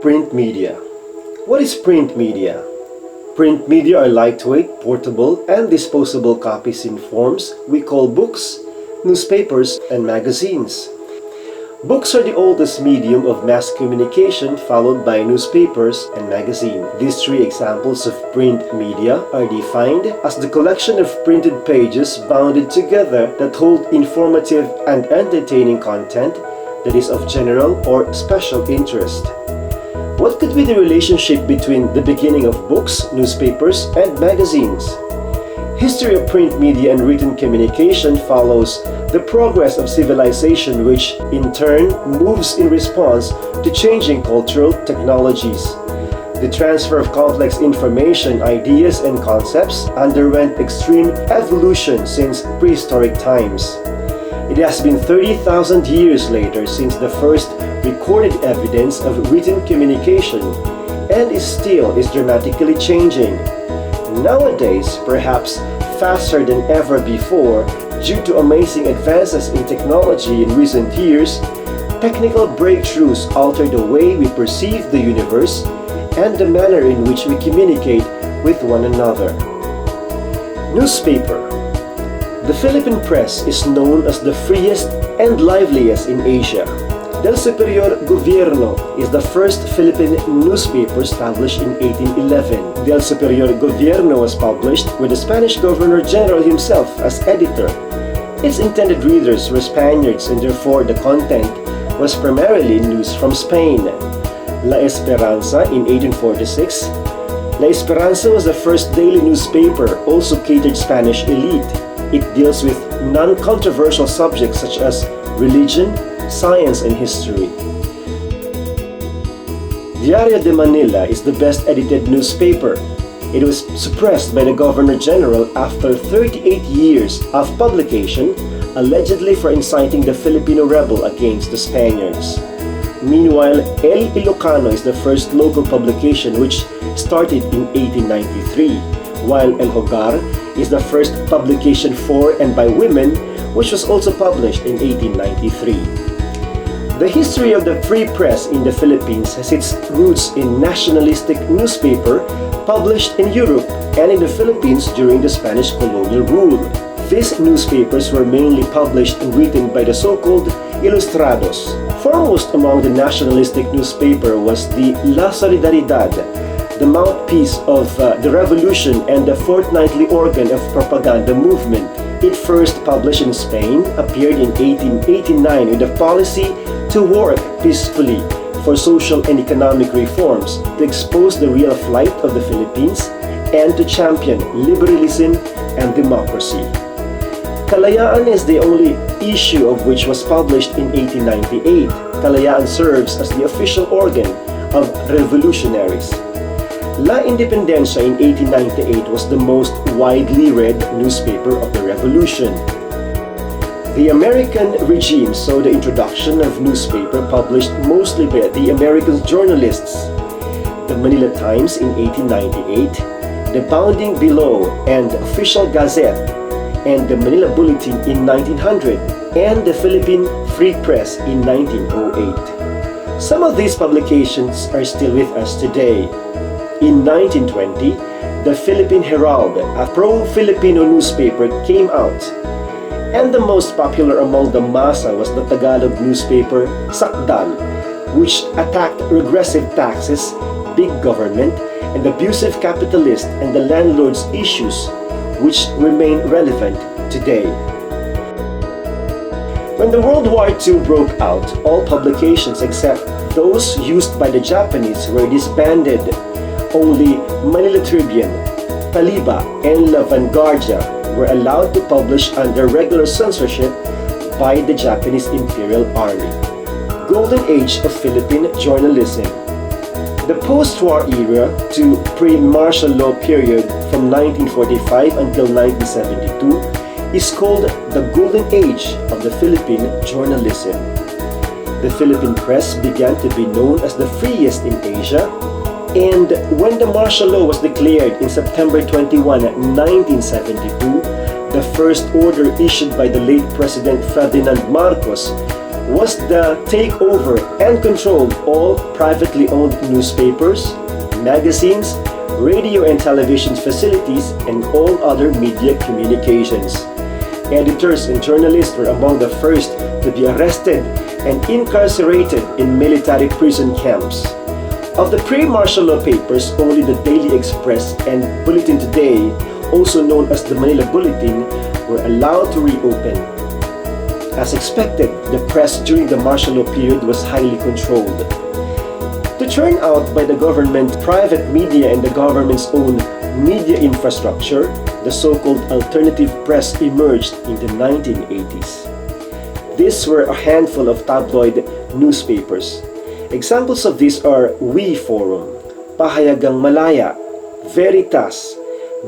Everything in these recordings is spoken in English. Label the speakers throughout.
Speaker 1: Print media. What is print media? Print media are lightweight, portable, and disposable copies in forms we call books, newspapers, and magazines. Books are the oldest medium of mass communication, followed by newspapers and magazines. These three examples of print media are defined as the collection of printed pages bounded together that hold informative and entertaining content that is of general or special interest. What could be the relationship between the beginning of books, newspapers, and magazines? History of print media and written communication follows the progress of civilization, which in turn moves in response to changing cultural technologies. The transfer of complex information, ideas, and concepts underwent extreme evolution since prehistoric times. It has been 30,000 years later since the first recorded evidence of written communication, and is dramatically changing. Nowadays, perhaps faster than ever before, due to amazing advances in technology in recent years, technical breakthroughs alter the way we perceive the universe and the manner in which we communicate with one another. Newspaper. The Philippine press is known as the freest and liveliest in Asia. Del Superior Gobierno is the first Philippine newspaper established in 1811. Del Superior Gobierno was published with the Spanish Governor General himself as editor. Its intended readers were Spaniards, and therefore the content was primarily news from Spain. La Esperanza in 1846. La Esperanza was the first daily newspaper, also catered Spanish elite. It deals with non-controversial subjects such as religion, science, and history. Diario de Manila is the best edited newspaper. It was suppressed by the Governor General after 38 years of publication, allegedly for inciting the Filipino rebel against the Spaniards. Meanwhile, El Ilocano is the first local publication, which started in 1893, while El Hogar is the first publication for and by women, which was also published in 1893. The history of the free press in the Philippines has its roots in nationalistic newspaper published in Europe and in the Philippines during the Spanish colonial rule. These newspapers were mainly published and written by the so-called Ilustrados. Foremost among the nationalistic newspaper was the La Solidaridad, the mouthpiece of the revolution and the fortnightly organ of propaganda movement. It first published in Spain, appeared in 1889 with a policy to work peacefully for social and economic reforms, to expose the real plight of the Philippines, and to champion liberalism and democracy. Kalayaan is the only issue of which was published in 1898. Kalayaan serves as the official organ of revolutionaries. La Independencia in 1898 was the most widely read newspaper of the revolution. The American regime saw the introduction of newspaper published mostly by the American journalists. The Manila Times in 1898, the Bounding Below and Official Gazette, and the Manila Bulletin in 1900, and the Philippine Free Press in 1908. Some of these publications are still with us today. In 1920, the Philippine Herald, a pro-Filipino newspaper, came out. And the most popular among the masa was the Tagalog newspaper Sakdal, which attacked regressive taxes, big government, and abusive capitalists and the landlords' issues, which remain relevant today. When the World War II broke out, all publications except those used by the Japanese were disbanded. Only Manila Tribune, Taliba, and La Vanguardia were allowed to publish under regular censorship by the Japanese Imperial Army. Golden Age of Philippine Journalism. The post-war era to pre-martial law period from 1945 until 1972 is called the Golden Age of the Philippine journalism. The Philippine press began to be known as the freest in Asia, and when the martial law was declared in September 21, 1972, the first order issued by the late President Ferdinand Marcos was the takeover and control of all privately owned newspapers, magazines, radio and television facilities, and all other media communications. Editors and journalists were among the first to be arrested and incarcerated in military prison camps. Of the pre-martial law papers, only the Daily Express and Bulletin Today, also known as the Manila Bulletin, were allowed to reopen. As expected, the press during the martial law period was highly controlled. To churn out by the government, private media and the government's own media infrastructure, the so-called alternative press emerged in the 1980s. These were a handful of tabloid newspapers. Examples of these are We Forum, Pahayagang Malaya, Veritas,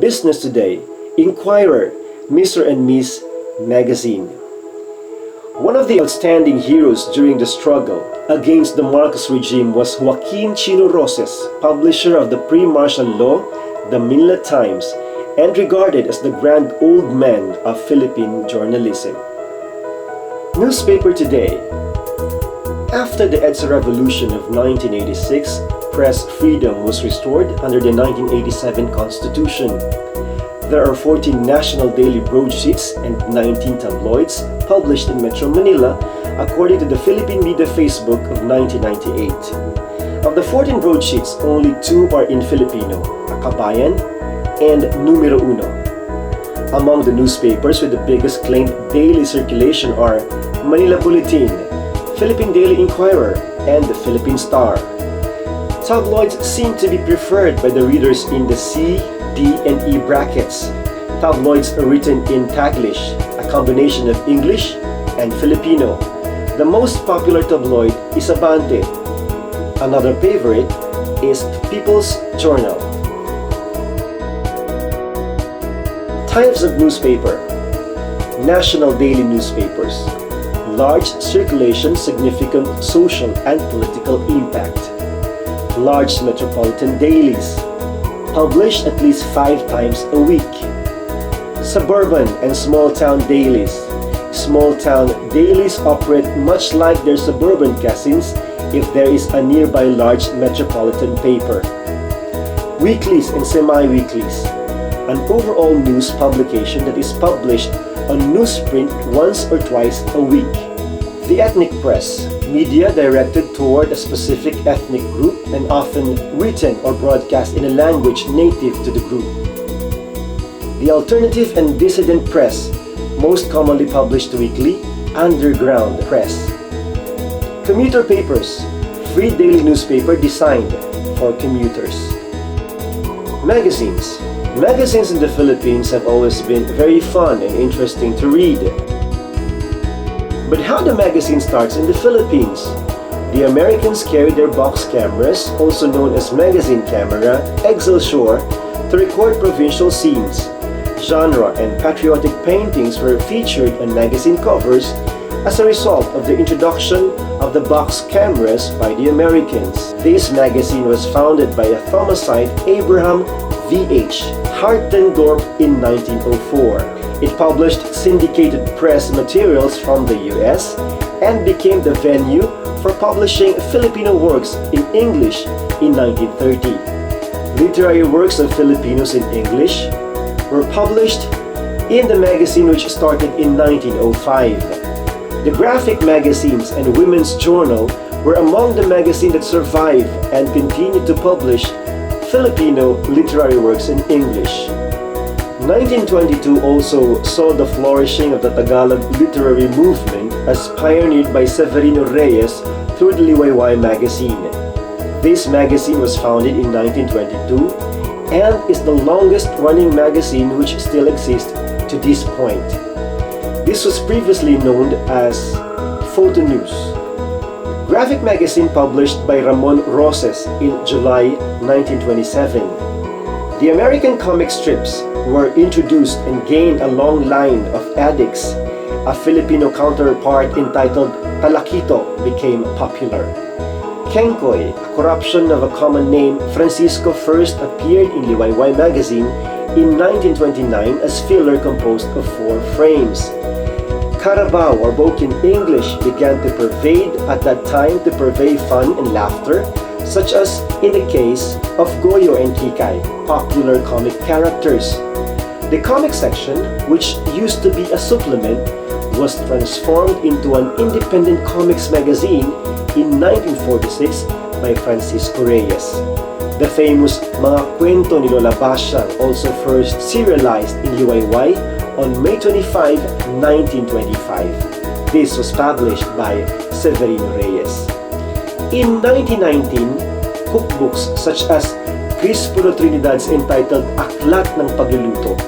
Speaker 1: Business Today, Inquirer, Mr. and Miss Magazine. One of the outstanding heroes during the struggle against the Marcos regime was Joaquin Chino Roses, publisher of the pre-martial law, the Manila Times, and regarded as the grand old man of Philippine journalism. Newspaper Today. After the EDSA Revolution of 1986, press freedom was restored under the 1987 Constitution. There are 14 national daily broadsheets and 19 tabloids published in Metro Manila, according to the Philippine Media Facebook of 1998. Of the 14 broadsheets, only 2 are in Filipino, Kabayan and Numero Uno. Among the newspapers with the biggest claimed daily circulation are Manila Bulletin, Philippine Daily Inquirer, and the Philippine Star. Tabloids seem to be preferred by the readers in the C, D, and E brackets. Tabloids are written in Taglish, a combination of English and Filipino. The most popular tabloid is Abante. Another favorite is People's Journal. Types of newspaper. National daily newspapers. Large circulation, significant social and political impact. Large metropolitan dailies. Published at least 5 times a week. Suburban and small town dailies. Small town dailies operate much like their suburban cousins if there is a nearby large metropolitan paper. Weeklies and semi-weeklies. An overall news publication that is published on newsprint once or twice a week. The ethnic press, media directed toward a specific ethnic group and often written or broadcast in a language native to the group. The alternative and dissident press, most commonly published weekly, underground press. Commuter papers, free daily newspaper designed for commuters. Magazines. Magazines in the Philippines have always been very fun and interesting to read. But how the magazine starts in the Philippines? The Americans carried their box cameras, also known as magazine camera, Excelsior, to record provincial scenes. Genre and patriotic paintings were featured on magazine covers as a result of the introduction of the box cameras by the Americans. This magazine was founded by a Thomasite, Abraham V.H. Hartendorf in 1904. It published syndicated press materials from the U.S. and became the venue for publishing Filipino works in English in 1930. Literary works of Filipinos in English were published in the magazine, which started in 1905. The graphic magazines and women's journal were among the magazines that survived and continued to publish Filipino literary works in English. 1922 also saw the flourishing of the Tagalog literary movement as pioneered by Severino Reyes through the Liwayway magazine. This magazine was founded in 1922 and is the longest running magazine which still exists to this point. This was previously known as Photo News. Graphic magazine published by Ramon Roses in July 1927. The American comic strips were introduced and gained a long line of addicts. A Filipino counterpart entitled Talakito became popular. Kengkoy, a corruption of a common name, Francisco, first appeared in Liwayway magazine in 1929 as filler composed of 4 frames. Carabao or broken English began to pervade at that time to purvey fun and laughter, such as in the case of Goyo and Kikay, popular comic characters. The comic section, which used to be a supplement, was transformed into an independent comics magazine in 1946 by Francisco Reyes. The famous Mga Kwento ni Lola Basyang also first serialized in UIY on May 25, 1925. This was published by Severino Reyes. In 1919, cookbooks such as Crispulo Trinidad's entitled Aklat ng Pagluluto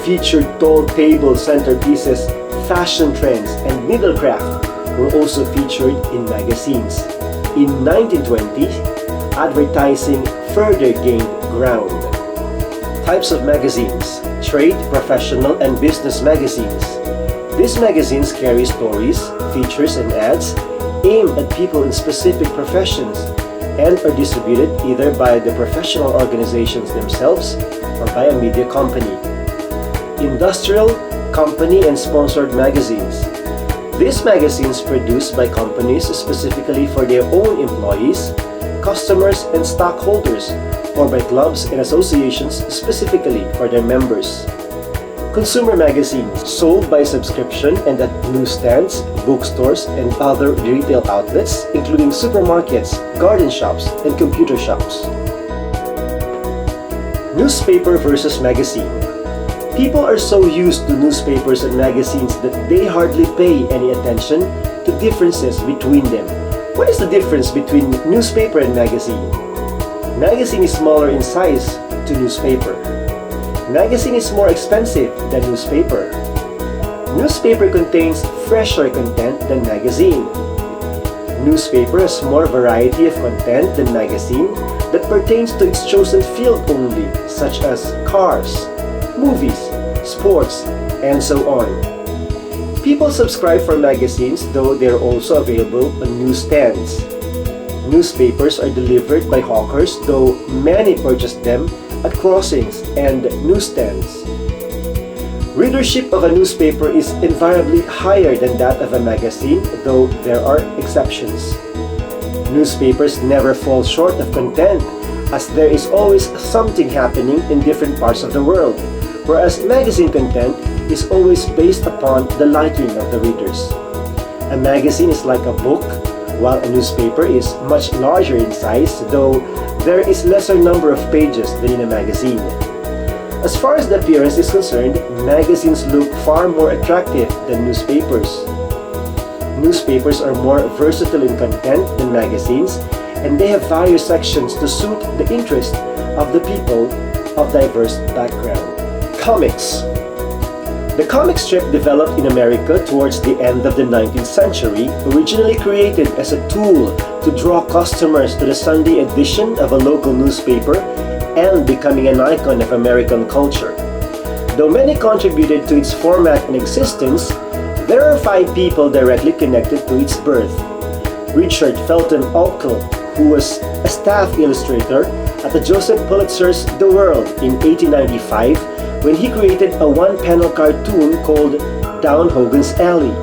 Speaker 1: featured tall table centerpieces, fashion trends, and needlecraft were also featured in magazines. In 1920, advertising further gained ground. Types of magazines: trade, professional, and business magazines. These magazines carry stories, features, and ads aimed at people in specific professions and are distributed either by the professional organizations themselves or by a media company. Industrial, company, and sponsored magazines. These magazines produced by companies specifically for their own employees, customers, and stockholders, or by clubs and associations specifically for their members. Consumer magazines, sold by subscription and at newsstands, bookstores, and other retail outlets, including supermarkets, garden shops, and computer shops. Newspaper versus magazine. People are so used to newspapers and magazines that they hardly pay any attention to differences between them. What is the difference between newspaper and magazine? Magazine is smaller in size to newspaper. Magazine is more expensive than newspaper. Newspaper contains fresher content than magazine. Newspaper has more variety of content than magazine that pertains to its chosen field only, such as cars, movies, sports, and so on. People subscribe for magazines, though they are also available on newsstands. Newspapers are delivered by hawkers, though many purchase them at crossings and newsstands. Readership of a newspaper is invariably higher than that of a magazine, though there are exceptions. Newspapers never fall short of content, as there is always something happening in different parts of the world, whereas magazine content is always based upon the liking of the readers. A magazine is like a book, while a newspaper is much larger in size, though there is lesser number of pages than in a magazine. As far as the appearance is concerned, magazines look far more attractive than newspapers. Newspapers are more versatile in content than magazines, and they have various sections to suit the interest of the people of diverse background. Comics. The comic strip developed in America towards the end of the 19th century, originally created as a tool to draw customers to the Sunday edition of a local newspaper and becoming an icon of American culture. Though many contributed to its format and existence, there are 5 people directly connected to its birth. Richard Felton Alcott, who was a staff illustrator at the Joseph Pulitzer's The World in 1895, when he created a one-panel cartoon called Down Hogan's Alley.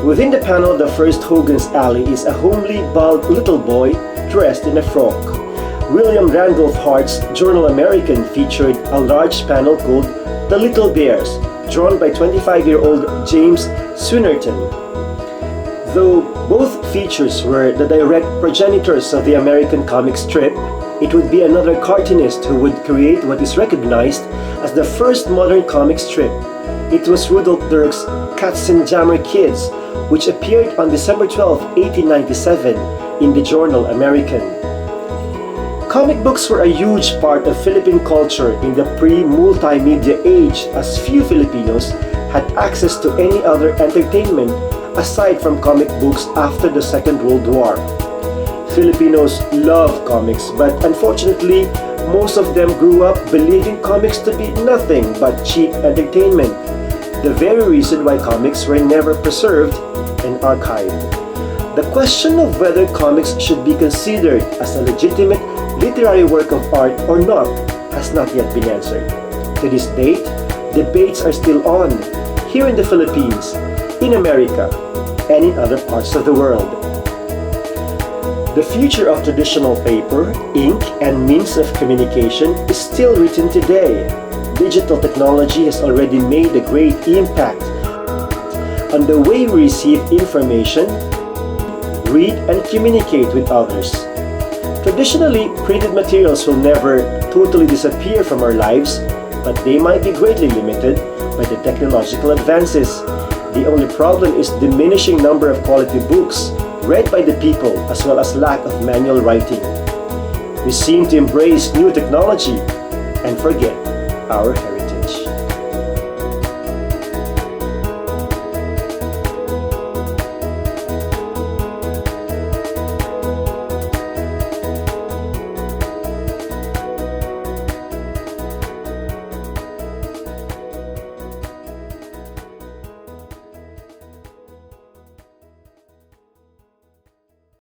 Speaker 1: Within the panel, the first Hogan's Alley is a homely, bald little boy dressed in a frock. William Randolph Hart's Journal American featured a large panel called The Little Bears, drawn by 25-year-old James Swinnerton. Though both features were the direct progenitors of the American comic strip, it would be another cartoonist who would create what is recognized as the first modern comic strip. It was Rudolph Dirk's Katzenjammer Kids, which appeared on December 12, 1897 in the Journal American. Comic books were a huge part of Philippine culture in the pre-multimedia age, as few Filipinos had access to any other entertainment aside from comic books after the Second World War. Filipinos love comics, but unfortunately, most of them grew up believing comics to be nothing but cheap entertainment, the very reason why comics were never preserved and archived. The question of whether comics should be considered as a legitimate literary work of art or not has not yet been answered. To this date, debates are still on. Here in the Philippines, in America and in other parts of the world. The future of traditional paper, ink, and means of communication is still written today. Digital technology has already made a great impact on the way we receive information, read, and communicate with others. Traditionally, printed materials will never totally disappear from our lives, but they might be greatly limited by the technological advances. The only problem is diminishing number of quality books read by the people, as well as lack of manual writing. We seem to embrace new technology and forget our heritage.